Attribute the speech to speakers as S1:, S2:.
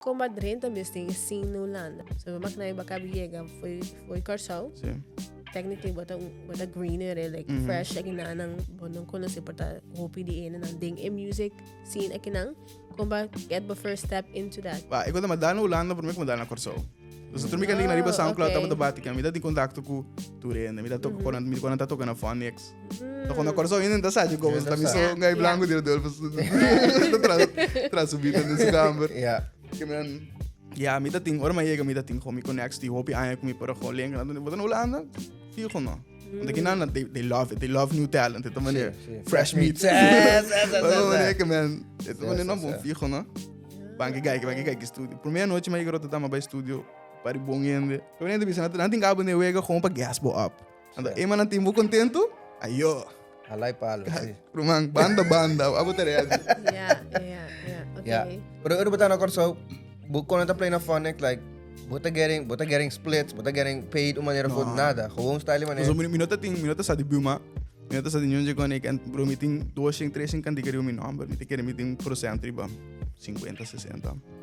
S1: como adrenta mesmo tem assim na Holanda. So mak na iba kabiega foi corso.
S2: Sim.
S1: Technically bota greener like fresh aqui na nang bonong ko se porta hopi di ena nang ding music scene aqui nang como get the first step into that.
S2: Ik wil maar daar naar Holanda, maar ik moet daar naar Corso. Dus toen ik aan die riba SoundCloud hebben debatten, ik heb die contato com Turene, ik heb quando tá tocando Phonics. Então quando Corso ainda tá sabe como está missão, ngai blanco de dor, traz subida nesse camper. Que man, ja, met dat ding, hoor maar je met dat ding gewoon, me connects die hobby aan, me para gewoon lengen, dan wat dan Holanda, viel gewoon. Want ik nou, they love it, they love new talent, het manier, fresh meat. Yes, man, het manier nog een viel gewoon. Bank kijken studio. Primeira noite mais garota tama bij studio, para bom ende. Quando ainda bisa, não tem cabo nem wega gewoon para gas bo up. Anda, ema não tem bo contento, ayo.
S3: Alay palo, sim.
S2: Rumang banda, abo tere.
S1: Okay.
S3: Pero betul nak korso, bukan kita play na phonic like, buta getting splits, buta getting paid Manera for nada. Gewoon style Manera.
S2: So minuta sa di buma, minuta sa di nyonje ko nek and bro meeting 2 3 kan di kari umi number, meeting procent riba 50 60.